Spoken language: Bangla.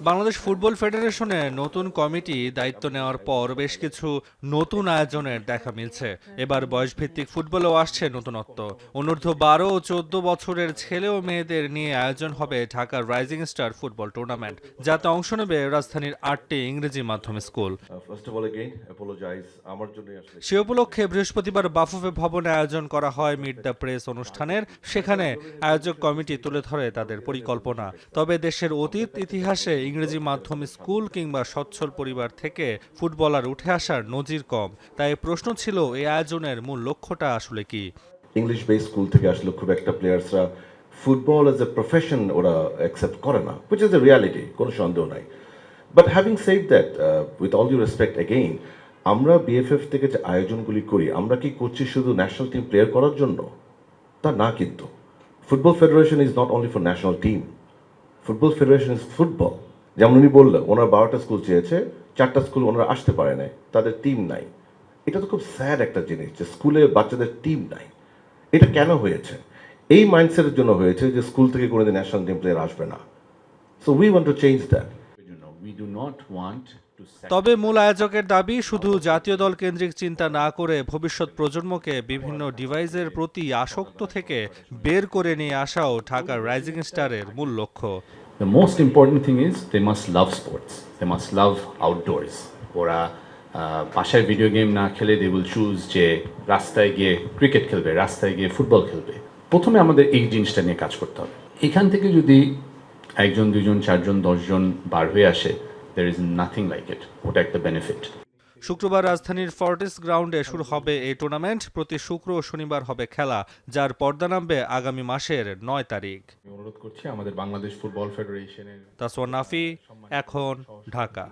বাংলাদেশ ফুটবল ফেডারেশনে নতুন কমিটি দায়িত্ব নেওয়ার পর বেশ কিছু নতুন আয়োজনের দেখা মিলছে। এবার বয়সভিত্তিক ফুটবলেও আসছে নতুনত্ব। অনূর্ধ্ব 12 ও 14 বছরের ছেলে ও মেয়েদের নিয়ে আয়োজন হবে ঢাকার রাইজিং স্টার ফুটবল টুর্নামেন্ট, যাতে অংশ নেবে রাজধানীর 8টি ইংরেজি মাধ্যম স্কুল। সে উপলক্ষে বৃহস্পতিবার বাফুফে ভবনে আয়োজন করা হয় মিট দ্য প্রেস অনুষ্ঠানের। সেখানে আয়োজক কমিটি তুলে ধরে তাদের পরিকল্পনা। তবে দেশের অতীত ইতিহাসে ইংরেজি মাধ্যম স্কুল কিংবা সচ্ছল পরিবার থেকে ফুটবলার উঠে আসার নজির কম। তাই প্রশ্ন ছিল, এই আয়োজনের মূল লক্ষ্যটা আসলে কি? ইংলিশ বেস স্কুল থেকে আসলে খুব একটা প্লেয়ার্সরা ফুটবল এজ এ প্রফেশন ওরা অ্যাকসেপ্ট করে না, হুইচ ইজ এ রিয়ালিটি, কোনো সন্দেহ নাই। But having said that, with all due respect again, আমরা বিএফএফ থেকে যে আয়োজনগুলি করি, আমরা কি করছি শুধু ন্যাশনাল টিম প্লেয়ার করার জন্য? তা না, কিন্তু football federation is not only for national team. Football federation is football. যেমন উনি বললেন, ওনার 12টা স্কুল চেয়েছে, 4টা স্কুল ওনারা আসতে পারে নাই, তাদের টিম নাই। এটা তো খুব স্যাড একটা জিনিস যে স্কুলে বাচ্চাদের টিম নাই। এটা কেন হয়েছে? এই মাইন্ডসেটের জন্য হয়েছে যে স্কুল থেকে কোনোদিন ন্যাশনাল টিম প্লেয়ার আসবে না। So we want to change that. তবে মূল আয়োজকের দাবি, শুধু জাতীয় দল কেন্দ্রিক চিন্তা না করে ভবিষ্যৎ প্রজন্মকে বিভিন্ন ডিভাইসের প্রতি আসক্ত থেকে বের করে নিয়ে আসাও ঢাকার রাইজিং স্টারের মূল লক্ষ্য। The most important thing is they must love sports. They must love outdoors. ওরা বাসায় ভিডিও গেম না খেলে they will choose যে রাস্তায় গিয়ে ক্রিকেট খেলবে, রাস্তায় গিয়ে ফুটবল খেলবে। প্রথমে আমাদের এই জিনিসটা নিয়ে কাজ করতে হবে। এখান থেকে যদি 1 জন 2 জন 4 জন 10 জন বার হয়ে আসে, there is nothing like it. ওটা একটা বেনিফিট। শুক্রবার রাজধানীর ফর্টিস গ্রাউন্ডে শুরু হবে এই টুর্নামেন্ট। প্রতি শুক্র ও শনিবার হবে খেলা, যার পর্দা নামবে আগামী মাসের 9 তারিখ। অনুরোধ করছি আমাদের বাংলাদেশ ফুটবল ফেডারেশনের। তাসওয়ান নাফি, এখন, ঢাকা।